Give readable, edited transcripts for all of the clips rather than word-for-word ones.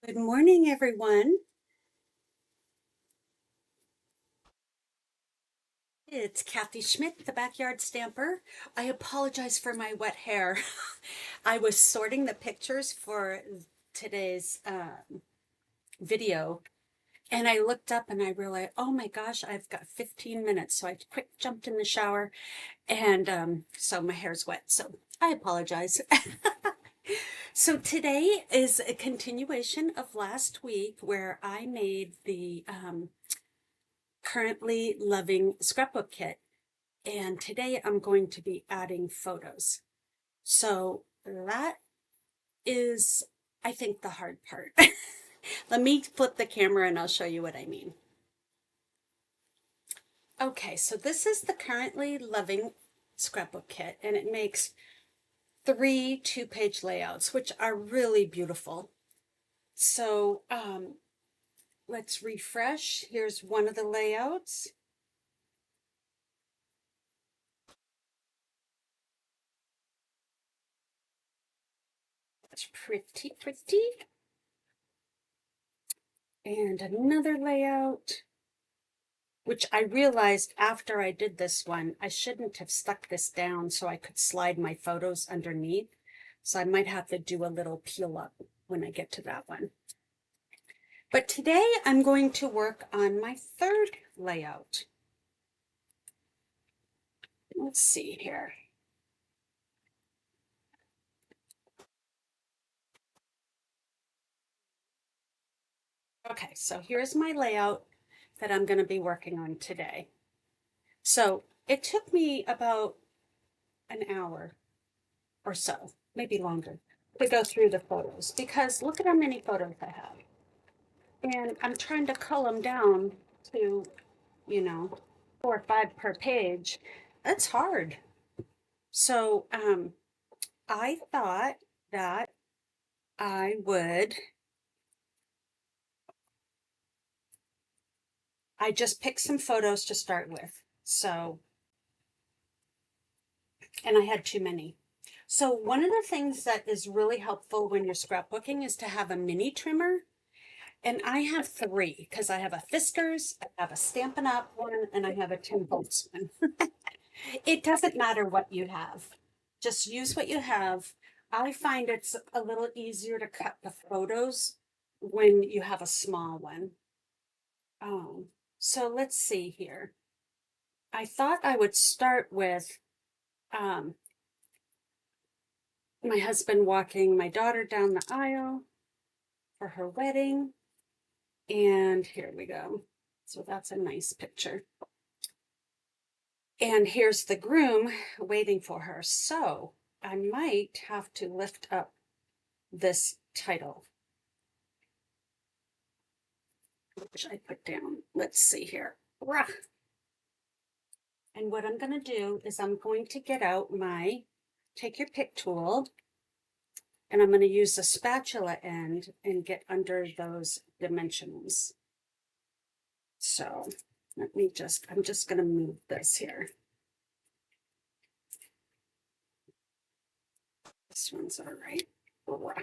Good morning, everyone. It's Kathy Schmitt, the Backyard Stamper. I apologize for my wet hair. I was sorting the pictures for today's video, and I looked up and I realized, oh my gosh, I've got 15 minutes. So I quick jumped in the shower, and so my hair's wet. So I apologize. So today is a continuation of last week where I made the currently loving scrapbook kit. And today I'm going to be adding photos. So that is, I think, the hard part. Let me flip the camera and I'll show you what I mean. Okay, so this is the currently loving scrapbook kit, and it makes three two-page layouts, which are really beautiful. So let's refresh. Here's one of the layouts. It's pretty, pretty. And another layout, which I realized after I did this one, I shouldn't have stuck this down so I could slide my photos underneath. So I might have to do a little peel up when I get to that one. But today I'm going to work on my third layout. Let's see here. Okay, so here's my layout that I'm going to be working on today. So it took me about an hour or so, maybe longer, to go through the photos because look at how many photos I have. And I'm trying to cull them down to, you know, 4 or 5 per page. That's hard. So I thought that I would, I just picked some photos to start with. So, and I had too many. So one of the things that is really helpful when you're scrapbooking is to have a mini trimmer. And I have three because I have a Fiskars, I have a Stampin' Up one, and I have a Tim Holtz one. It doesn't matter what you have. Just use what you have. I find it's a little easier to cut the photos when you have a small one. So let's see here. I thought I would start with um, my husband walking my daughter down the aisle for her wedding. And here we go. So that's a nice picture. And here's the groom waiting for her. So I might have to lift up this title, which I put down. Let's see here. Rah. And what I'm going to do is I'm going to get out my take your pick tool, and I'm going to use the spatula end and get under those dimensionals. So I'm just going to move this here. This one's all right. Rah.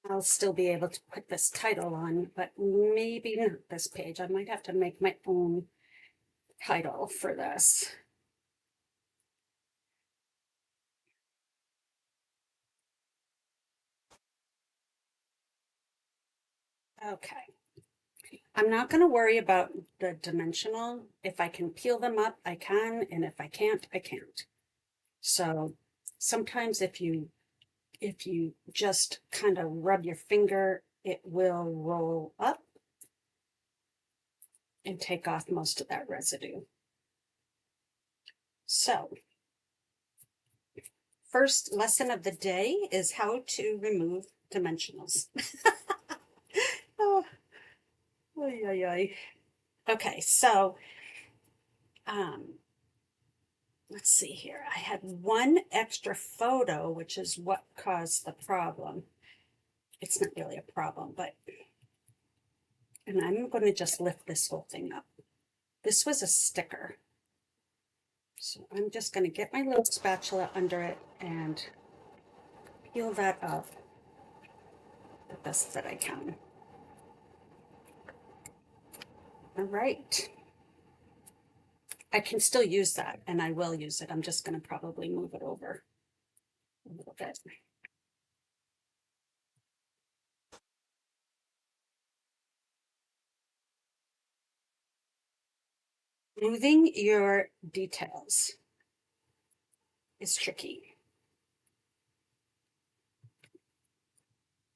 I'll still be able to put this title on, but maybe not this page. I might have to make my own title for this. Okay. I'm not going to worry about the dimensional. If I can peel them up, I can, and if I can't, I can't. So sometimes if you just kind of rub your finger, it will roll up and take off most of that residue. So first lesson of the day is how to remove dimensionals. Oh, oy, oy, oy. Okay, so um, let's see here. I had one extra photo, which is what caused the problem. It's not really a problem, but, and I'm going to just lift this whole thing up. This was a sticker. So I'm just going to get my little spatula under it and peel that up the best that I can. All right. I can still use that, and I will use it. I'm just going to probably move it over a little bit. Moving your details is tricky.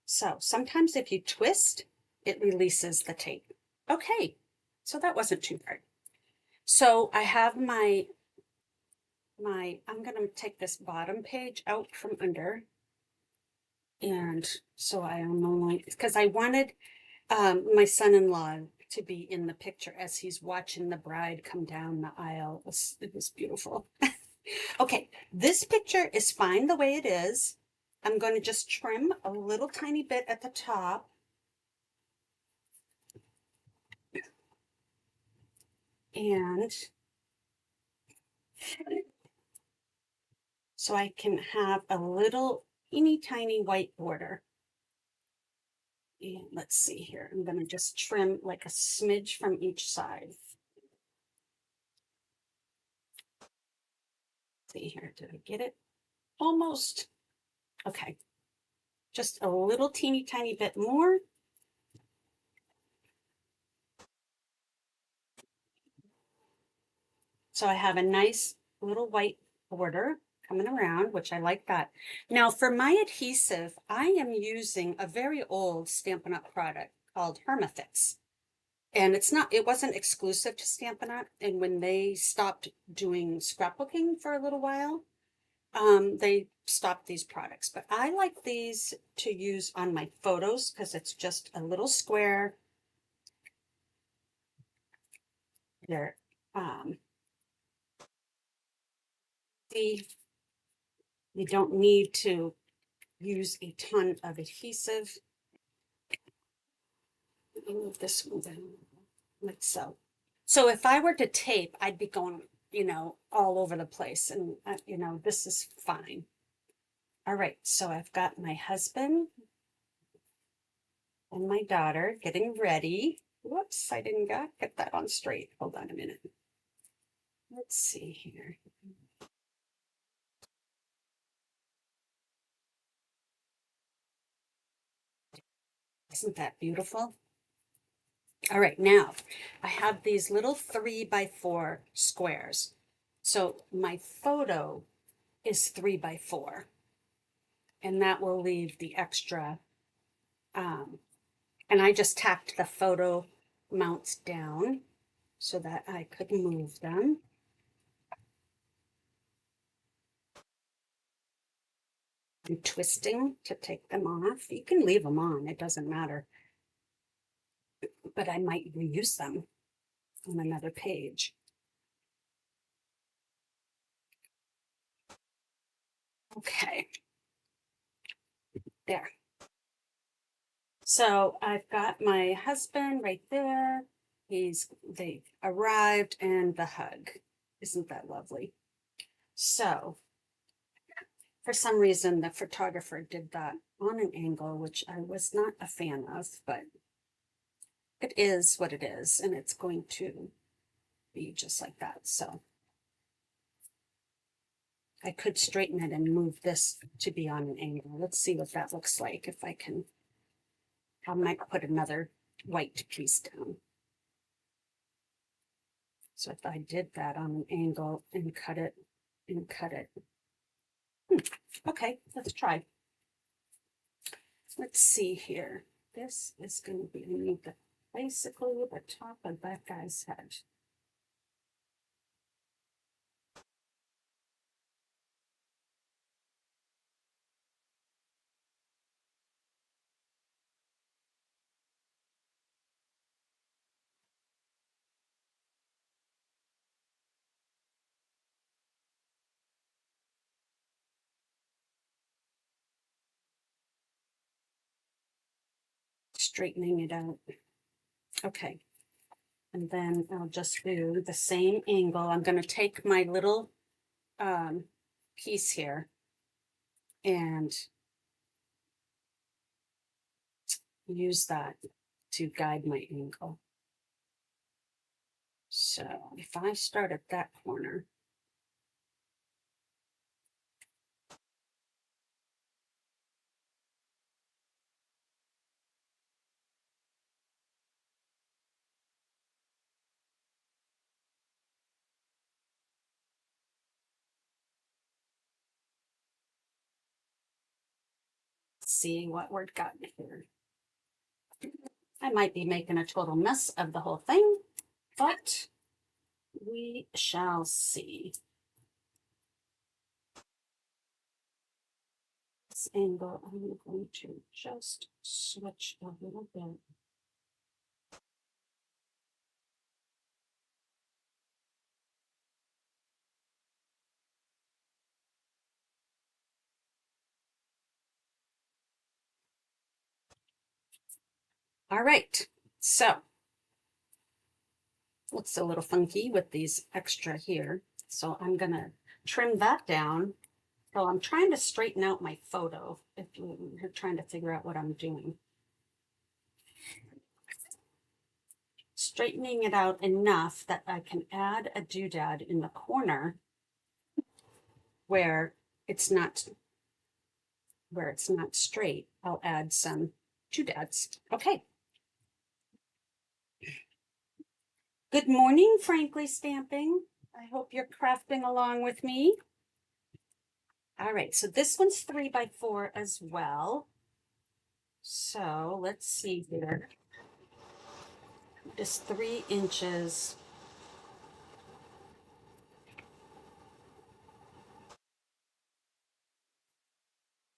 So sometimes if you twist, it releases the tape. Okay, so that wasn't too hard. So I have I'm going to take this bottom page out from under. And so I am only, because I wanted my son-in-law to be in the picture as he's watching the bride come down the aisle. It was beautiful. Okay, this picture is fine the way it is. I'm going to just trim a little tiny bit at the top. And so I can have a little teeny tiny white border. And let's see here. I'm going to just trim like a smidge from each side. See here, did I get it? Almost. Okay, just a little teeny tiny bit more. So I have a nice little white border coming around, which I like that. Now for my adhesive, I am using a very old Stampin' Up product called Hermafix. And it wasn't exclusive to Stampin' Up. And when they stopped doing scrapbooking for a little while, they stopped these products. But I like these to use on my photos because it's just a little square. They're you don't need to use a ton of adhesive. Let me move this one down like so. So if I were to tape, I'd be going, all over the place. And, this is fine. All right, so I've got my husband and my daughter getting ready. Whoops, I didn't get that on straight. Hold on a minute. Let's see here. Isn't that beautiful? All right, now I have these little 3x4 squares. So my photo is 3x4, and that will leave the extra. And I just tacked the photo mounts down so that I could move them. I'm twisting to take them off. You can leave them on, it doesn't matter. But I might reuse them on another page. Okay, there. So I've got my husband right there. They arrived, and the hug. Isn't that lovely? So for some reason, the photographer did that on an angle, which I was not a fan of, but it is what it is, and it's going to be just like that. So I could straighten it and move this to be on an angle. Let's see what that looks like. If I can, I might put another white piece down. So if I did that on an angle and cut it and cut it. Okay, let's try. Let's see here. This is going to be basically the top of that guy's head. Straightening it out. Okay. And then I'll just do the same angle. I'm going to take my little piece here and use that to guide my angle. So if I start at that corner, see what we're got here. I might be making a total mess of the whole thing, but we shall see. This angle, I'm going to just switch a little bit. All right, so looks a little funky with these extra here. So I'm gonna trim that down. So I'm trying to straighten out my photo if you're trying to figure out what I'm doing. Straightening it out enough that I can add a doodad in the corner where it's not straight. I'll add some doodads. Okay. Good morning, Frankly Stamping. I hope you're crafting along with me. All right, so this one's 3x4 as well. So let's see here. Just 3 inches.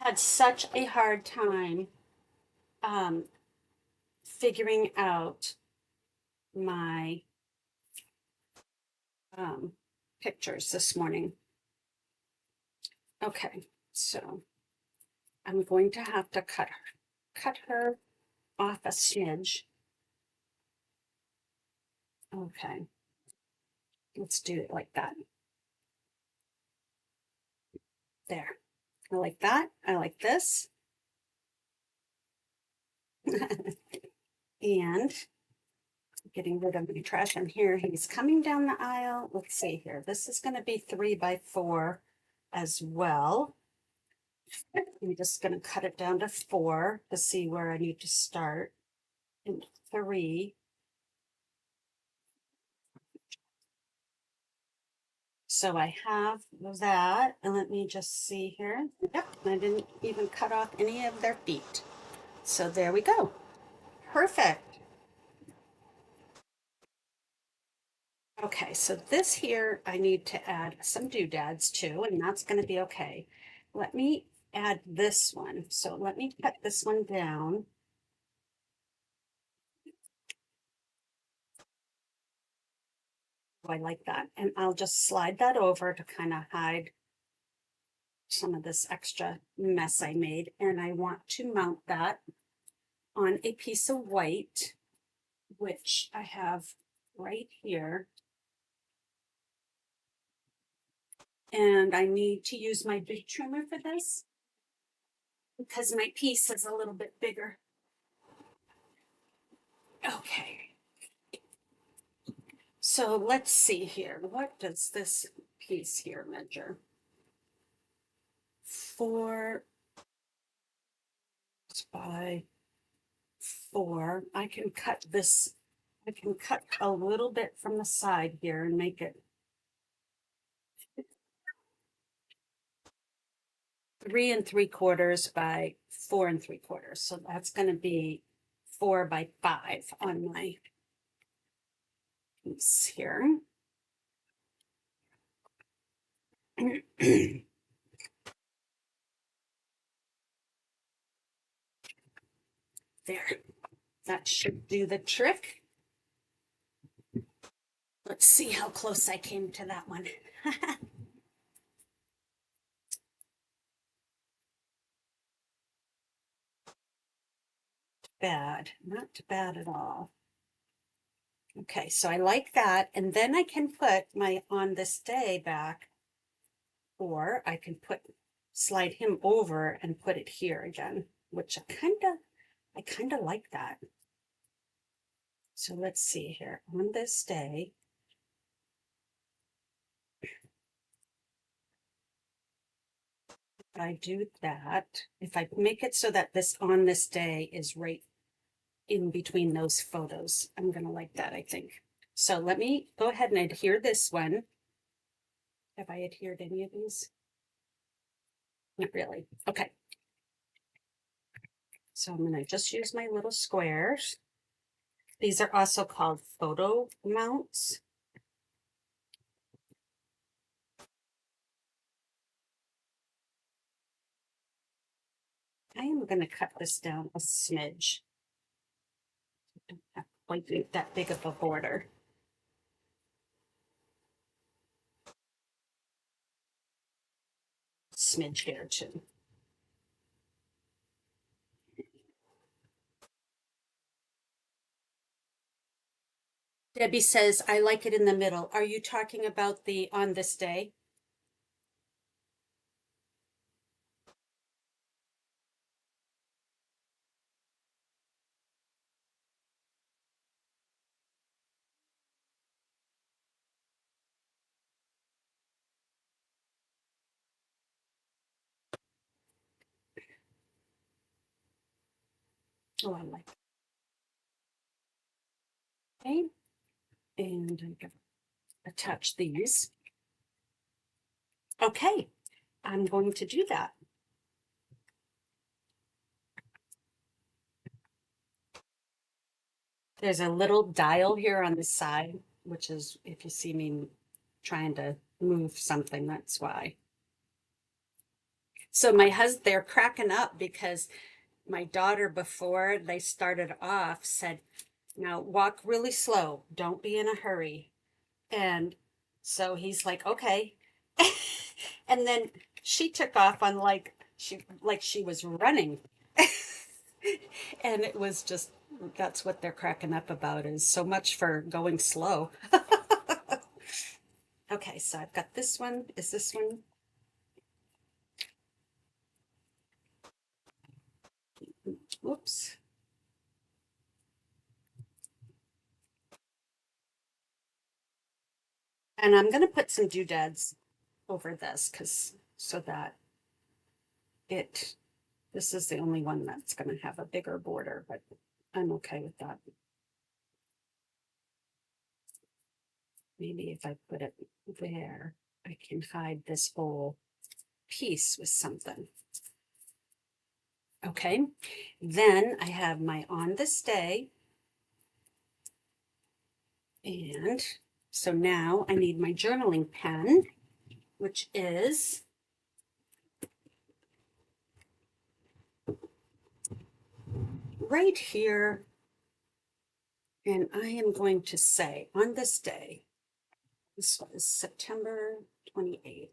Had such a hard time figuring out my pictures this morning. Okay, so I'm going to have to cut her off a smidge. Okay, let's do it like that. There. I like that. I like this. And getting rid of the trash in here. He's coming down the aisle. Let's see here. This is going to be 3x4 as well. I'm just going to cut it down to 4 to see where I need to start. And 3. So I have that. And let me just see here. Yep, I didn't even cut off any of their feet. So there we go. Perfect. Okay, so this here, I need to add some doodads too, and that's going to be okay. Let me add this one. So let me cut this one down. Oh, I like that. And I'll just slide that over to kind of hide some of this extra mess I made. And I want to mount that on a piece of white, which I have right here. And I need to use my big trimmer for this because my piece is a little bit bigger. Okay. So let's see here. What does this piece here measure? 4 by 4. I can cut this. I can cut a little bit from the side here and make it 3 3/4 by 4 3/4. So that's going to be 4 by 5 on my piece here. There, that should do the trick. Let's see how close I came to that one. Bad, not bad at all. Okay, so I like that. And then I can put my on this day back, or I can slide him over and put it here again, which I kind of like that. So let's see here. On this day, if I do that, if I make it so that this on this day is right in between those photos, I'm gonna like that, I think. So let me go ahead and adhere this one. Have I adhered any of these? Not really. Okay. So I'm gonna just use my little squares. These are also called photo mounts. I am going to cut this down a smidge. Don't have quite that big of a border. Smidge here too. Debbie says, I like it in the middle. Are you talking about the on this day? Oh, I like it. Okay. And I'm going to attach these. Okay. I'm going to do that. There's a little dial here on the side, which is if you see me trying to move something, that's why. So my husband, they're cracking up because my daughter, before they started off, said, now walk really slow, don't be in a hurry. And so he's like, okay. And then she took off on like she was running. And it was just, that's what they're cracking up about, is so much for going slow. Okay, so I've got this one. Is this one? Whoops. And I'm going to put some doodads over this because so that it, this is the only one that's going to have a bigger border, but I'm okay with that. Maybe if I put it there, I can hide this whole piece with something. Okay, then I have my on this day. And so now I need my journaling pen, which is right here. And I am going to say on this day, this was September 28th.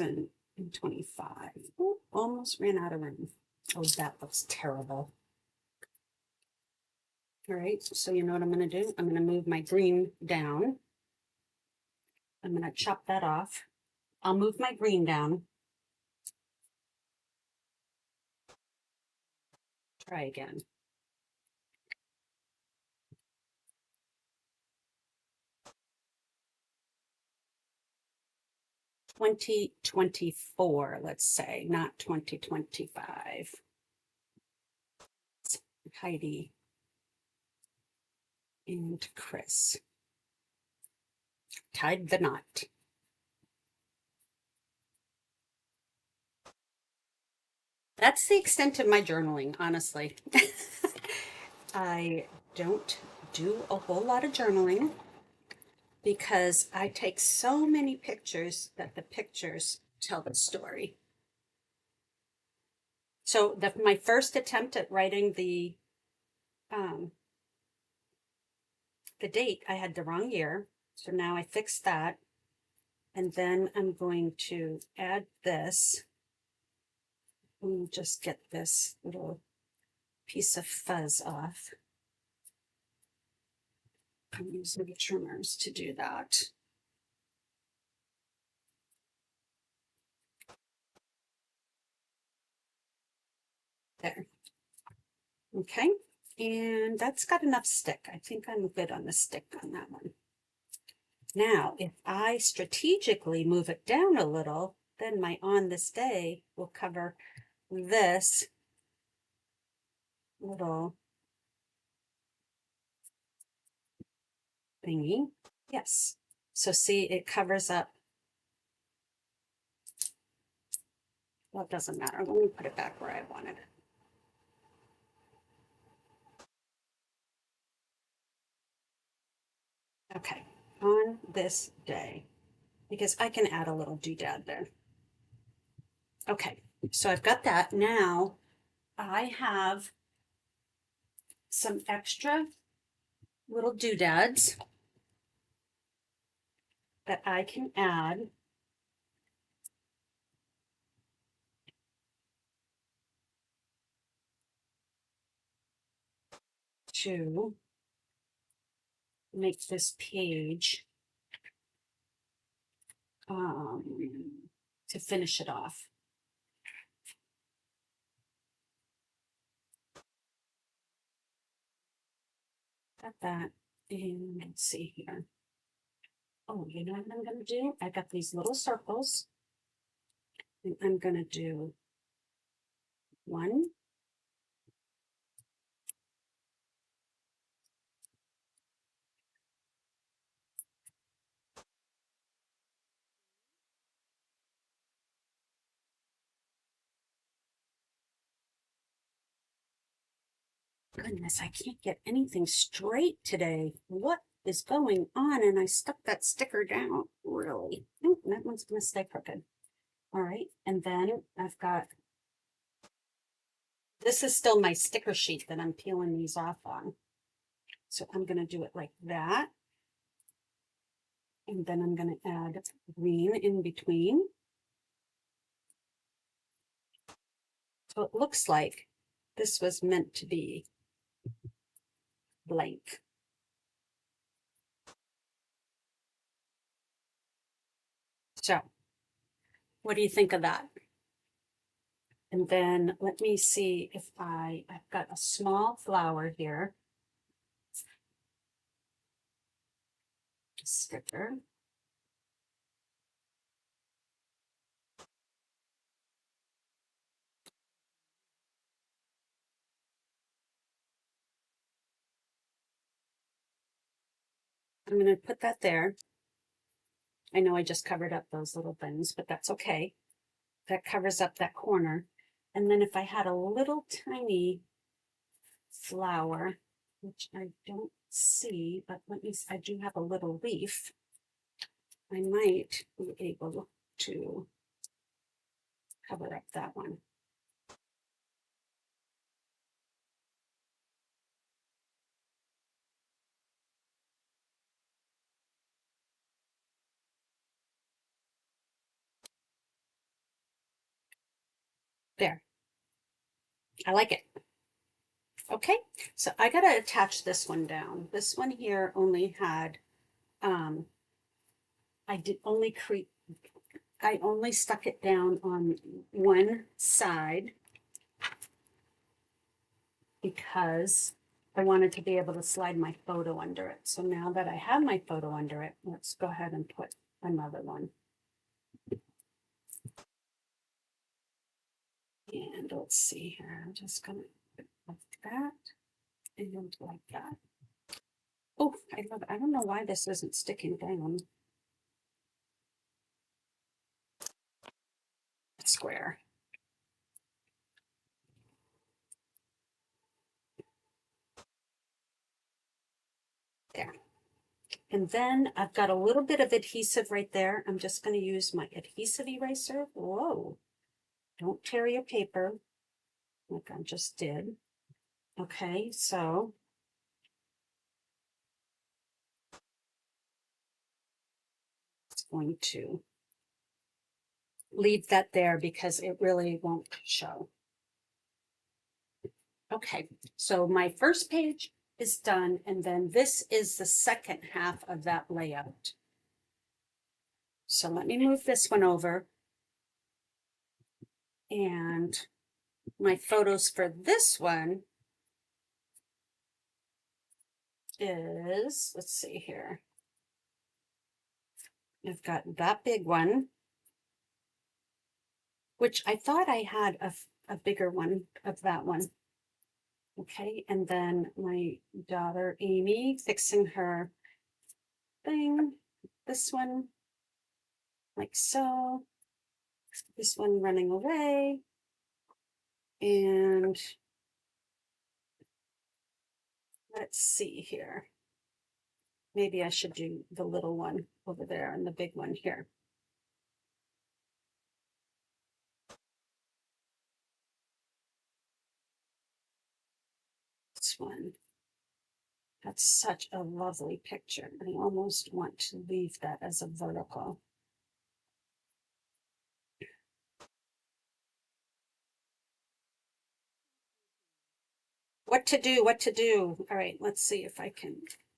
And 25. Oh, almost ran out of room. Oh, that looks terrible. All right, so you know what I'm going to do? I'm going to move my green down. I'm going to chop that off. I'll move my green down. Try again. $20.24, let's say, not 2025. Heidi and Chris tied the knot. That's the extent of my journaling, honestly. I don't do a whole lot of journaling because I take so many pictures that the pictures tell the story. So my first attempt at writing um, the date, I had the wrong year. So now I fixed that. And then I'm going to add this. Let me just get this little piece of fuzz off. I'm using the trimmers to do that. There. Okay, and that's got enough stick. I think I'm good on the stick on that one. Now, if I strategically move it down a little, then my on this day will cover this little thingy. Yes. So see, it covers up. Well, it doesn't matter. Let me put it back where I wanted it. Okay, on this day, because I can add a little doodad there. Okay, so I've got that. Now I have some extra little doodads that I can add to make this page to finish it off. Got that. And let's see here. Oh, you know what I'm going to do? I got these little circles. And I'm going to do one, goodness, I can't get anything straight today. What is going on? And I stuck that sticker down. Really? Oh, that one's going to stay crooked. All right. And then I've got, this is still my sticker sheet that I'm peeling these off on. So I'm going to do it like that. And then I'm going to add green in between. So it looks like this was meant to be blank. So what do you think of that? And then let me see if I've got a small flower here. Sticker. I'm going to put that there. I know I just covered up those little things, but that's okay. That covers up that corner. And then if I had a little tiny flower, which I don't see, but let me, I do have a little leaf. I might be able to cover up that one. There. I like it. Okay, so I gotta attach this one down. This one here only had, I only stuck it down on one side because I wanted to be able to slide my photo under it. So now that I have my photo under it, let's go ahead and put another one. And let's see here, I'm just gonna like that and like that. Oh, I don't know why this isn't sticking down. Square. There. And then I've got a little bit of adhesive right there. I'm just going to use my adhesive eraser. Whoa, don't tear your paper like I just did. Okay, so it's going to leave that there because it really won't show. Okay, so my first page is done, and then this is the second half of that layout. So let me move this one over. And my photos for this one is, let's see here. I've got that big one, which I thought I had a bigger one of that one. Okay, and then my daughter Amy fixing her thing. This one, like so. This one running away. And let's see here. Maybe I should do the little one over there and the big one here. This one. That's such a lovely picture. I almost want to leave that as a vertical. What to do, what to do. All right, let's see if I can.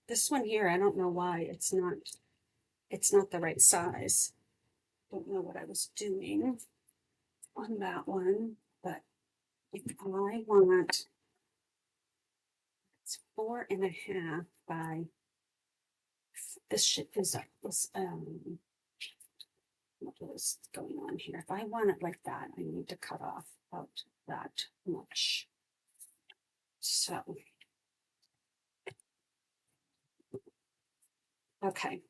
This one here, I don't know why it's not the right size. Don't know what I was doing on that one, but if I want, it's 4.5 by, this shit is what is going on here? If I want it like that, I need to cut off about that much. So, okay.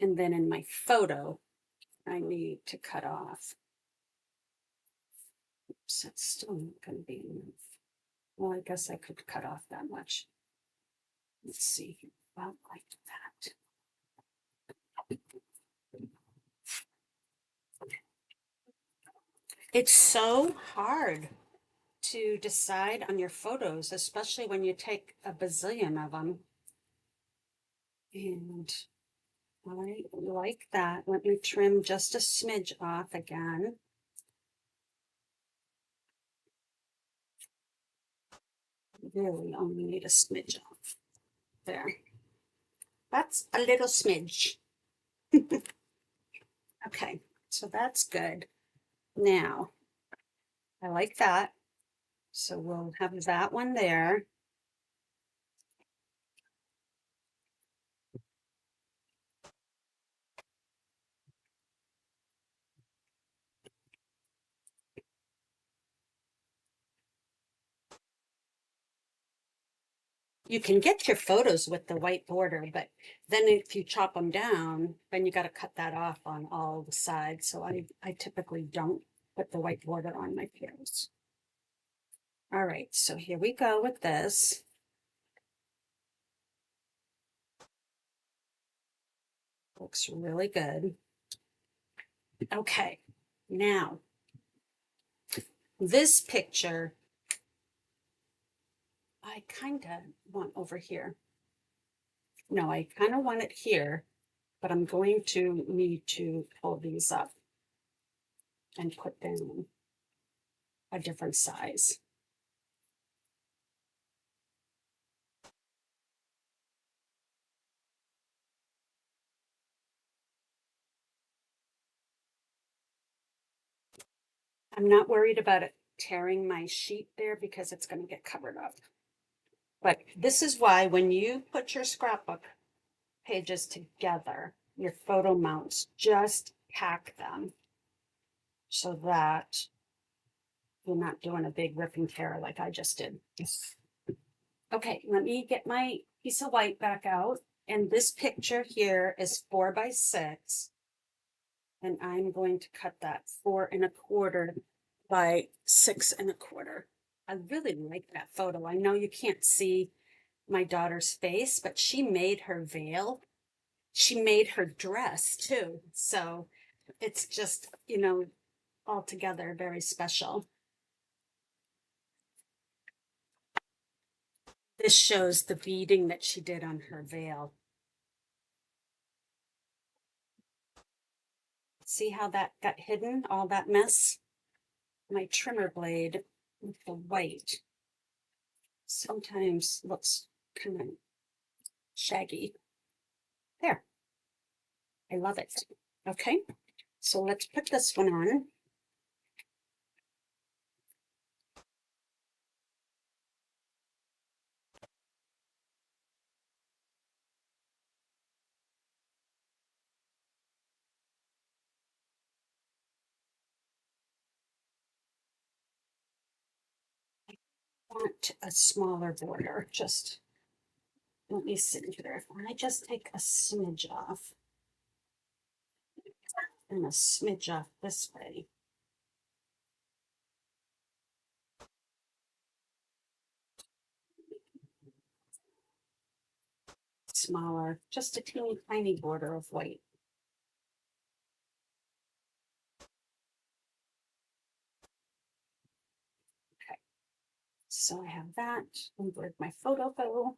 And then in my photo, I need to cut off. Oops, that's still not going to be enough. Well, I guess I could cut off that much. Let's see, about like that. It's so hard to decide on your photos, especially when you take a bazillion of them. And I like that. Let me trim just a smidge off again. Really only need a smidge off. There. That's a little smidge. Okay, so that's good. Now, I like that. So we'll have that one there. You can get your photos with the white border, but then if you chop them down, then you got to cut that off on all the sides. So I typically don't put the white border on my pairs. All right, so here we go with this. Looks really good. Okay, now this picture, I kind of want over here. No, I kind of want it here, but I'm going to need to pull these up and put down a different size. I'm not worried about it tearing my sheet there because it's going to get covered up. But this is why when you put your scrapbook pages together, your photo mounts, just pack them so that you're not doing a big rip and tear like I just did. Okay, let me get my piece of white back out. And this picture here is 4 by 6. And I'm going to cut that 4.25 by 6.25. I really like that photo. I know you can't see my daughter's face, but she made her veil. She made her dress too. So it's just, altogether very special. This shows the beading that she did on her veil. See how that got hidden, all that mess? My trimmer blade with the white sometimes looks kind of shaggy. There, I love it. Okay, so let's put this one on. I want a smaller border, just let me see here. I just take a smidge off and a smidge off this way. Smaller, just a teeny tiny border of white. Okay, so I have that. Where'd my photo go?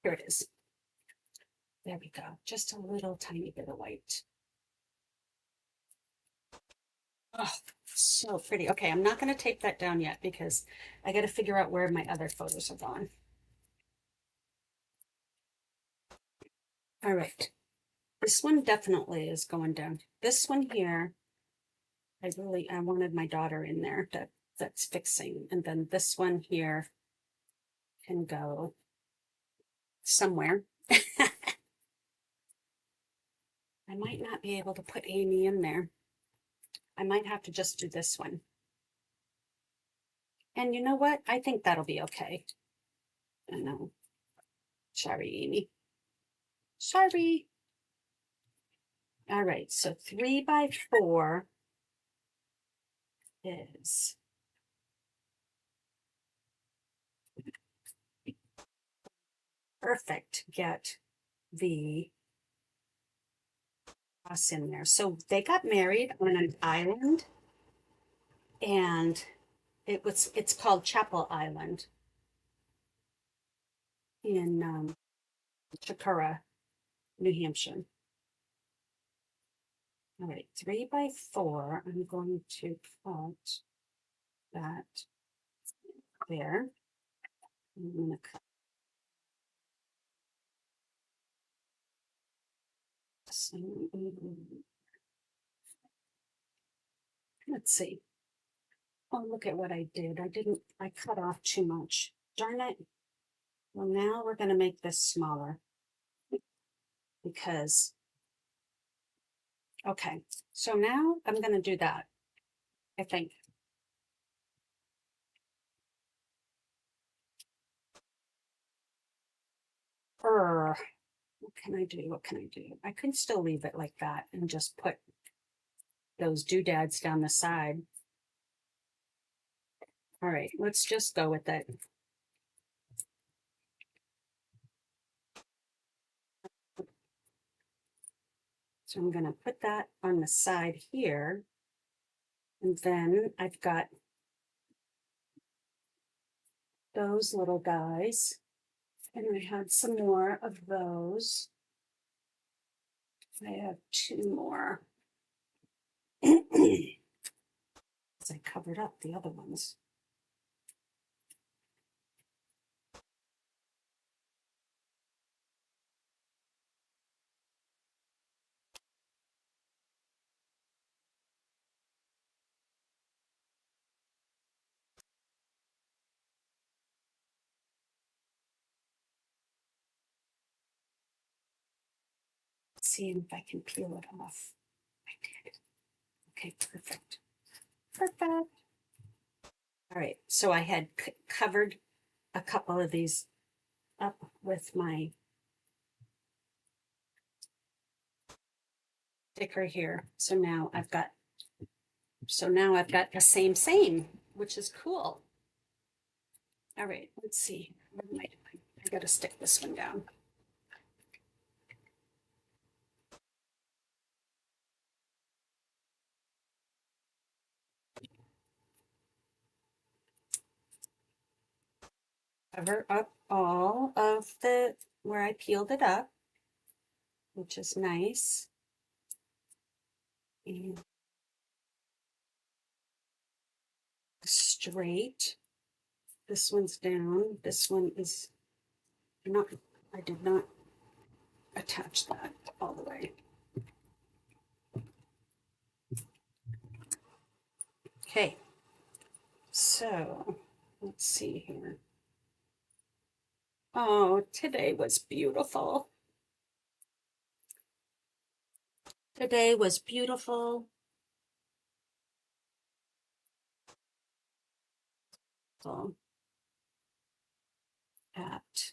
Here it is. There we go. Just a little tiny bit of white. Oh, so pretty. Okay, I'm not going to tape that down yet because I got to figure out where my other photos are gone. All right. This one definitely is going down. This one here, I wanted my daughter in there that's fixing. And then this one here can go somewhere. I might not be able to put Amy in there. I might have to just do this one. And you know what? I think that'll be okay. I know. Sorry, Amy. Sorry. All right, so 3 by 4 is perfect. Get the cross in there. So they got married on an island, and it's called Chapel Island in Chicora, New Hampshire. All right, 3 by 4. I'm going to put that there. I'm going to cut some. Let's see. Oh, look at what I did. I cut off too much. Darn it. Well, now we're going to make this smaller because, okay, so now I'm going to do that, I think. What can I do? What can I do? I could still leave it like that and just put those doodads down the side. All right, let's just go with it. So I'm going to put that on the side here. And then I've got those little guys. And I had some more of those. I have 2 more. As I covered up the other ones. See if I can peel it off. I did. Okay, perfect. Perfect. All right, so I had covered a couple of these up with my sticker here. So now I've got the same, which is cool. All right, let's see. What am I doing? I gotta stick this one down. Cover up all of the where I peeled it up, which is nice. And straight. This one's down. This one is not, I did not attach that all the way. Okay, so let's see here. Oh, today was beautiful. Today was beautiful. At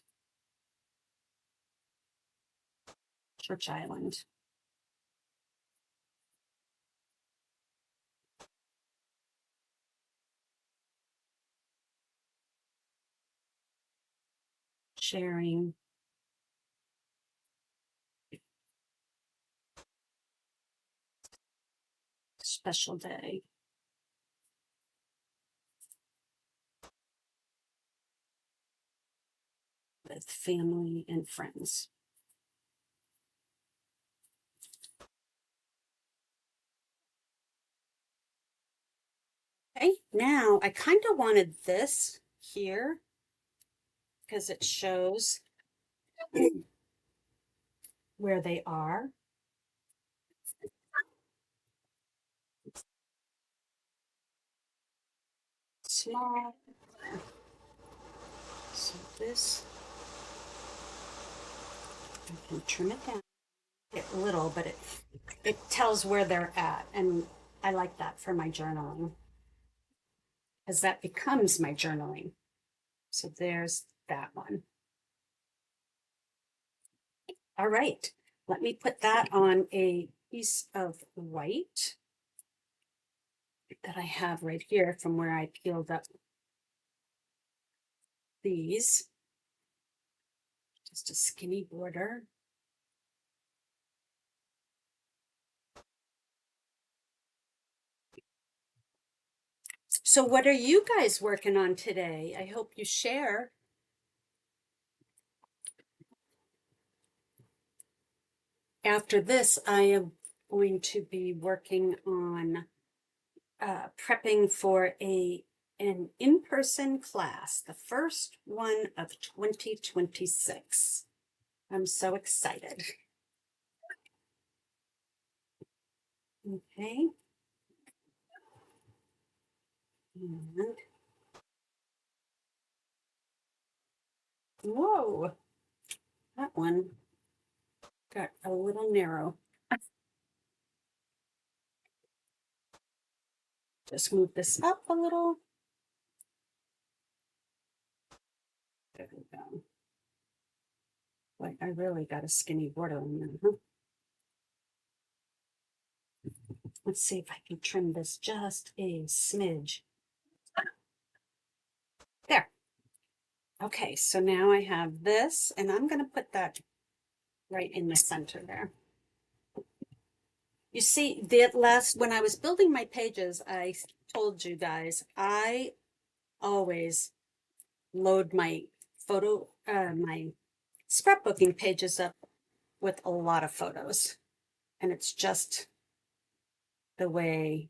Church Island. Sharing special day with family and friends. Okay, now I kind of wanted this here because it shows where they are. Small. So this, I can trim it down. It's little, but it tells where they're at, and I like that for my journaling because that becomes my journaling. So there's that one. All right, let me put that on a piece of white that I have right here from where I peeled up these. Just a skinny border. So what are you guys working on today? I hope you share. After this, I am going to be working on prepping for an in-person class, the first one of 2026. I'm so excited. Okay. And whoa, that one got a little narrow. Just move this up a little. There we go. Like I really got a skinny border on there, huh? Let's see if I can trim this just a smidge. There. Okay, so now I have this, and I'm going to put that right in the center there. You see, when I was building my pages, I told you guys, I always load my my scrapbooking pages up with a lot of photos. And it's just the way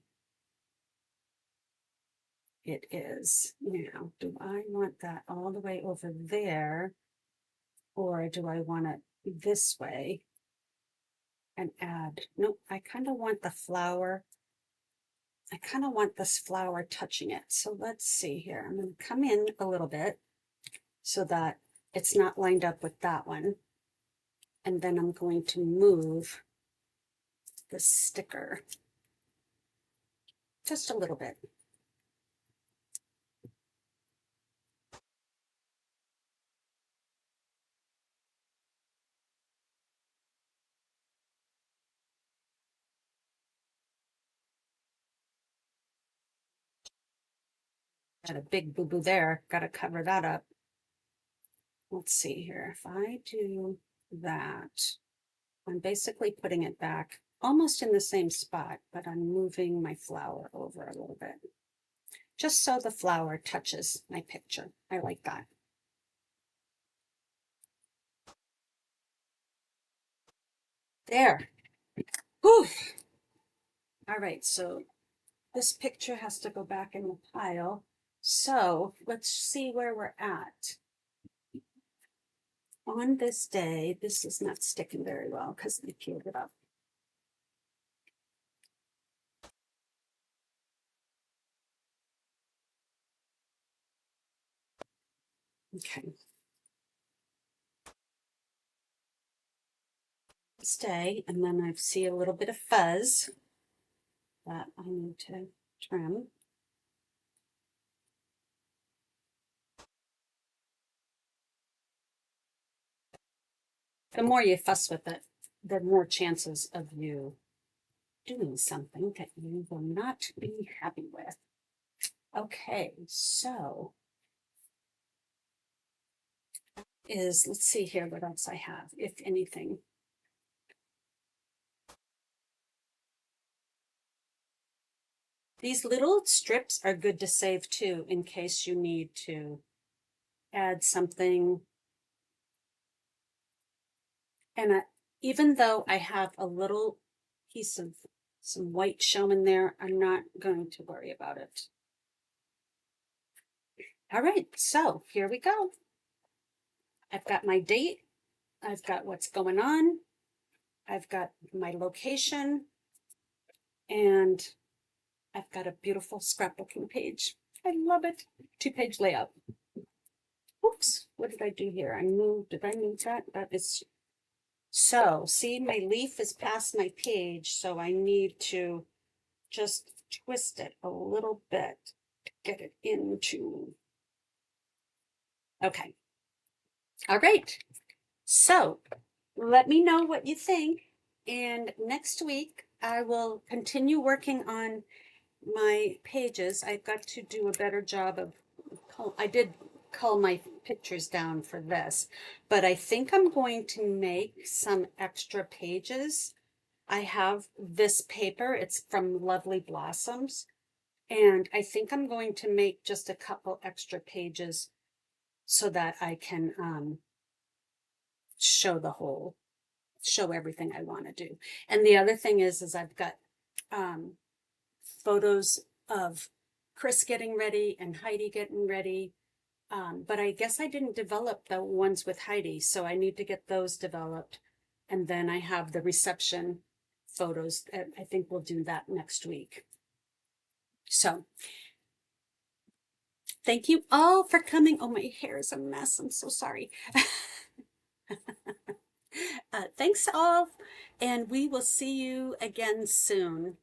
it is. Now, do I want that all the way over there? Or do I want it this way and add? Nope, I kind of want the flower. I kind of want this flower touching it. So let's see here. I'm going to come in a little bit so that it's not lined up with that one. And then I'm going to move the sticker just a little bit. Got a big boo-boo there. Got to cover that up. Let's see here. If I do that, I'm basically putting it back almost in the same spot, but I'm moving my flower over a little bit. Just so the flower touches my picture. I like that. There. Whew. All right, so this picture has to go back in the pile. So let's see where we're at. On this day, this is not sticking very well because they peeled it up. Okay. Stay, and then I see a little bit of fuzz that I need to trim. The more you fuss with it, the more chances of you doing something that you will not be happy with. Okay, so let's see here what else I have, if anything. These little strips are good to save too, in case you need to add something. And even though I have a little piece of some white showing there, I'm not going to worry about it. All right, so here we go. I've got my date. I've got what's going on. I've got my location. And I've got a beautiful scrapbooking page. I love it. 2-page layout. Oops, what did I do here? Did I move that? That is, so see, my leaf is past my page, so I need to just twist it a little bit to get it into. Okay. All right. So let me know what you think. And next week, I will continue working on my pages. I've got to do a better job of, I did cull my pictures down for this, but I think I'm going to make some extra pages. I have this paper, it's from Lovely Blossoms, and I think I'm going to make just a couple extra pages so that I can show everything I want to do. And the other thing is I've got photos of Chris getting ready and Heidi getting ready. But I guess I didn't develop the ones with Heidi, so I need to get those developed. And then I have the reception photos. I think we'll do that next week. So thank you all for coming. Oh, my hair is a mess. I'm so sorry. Thanks all, and we will see you again soon.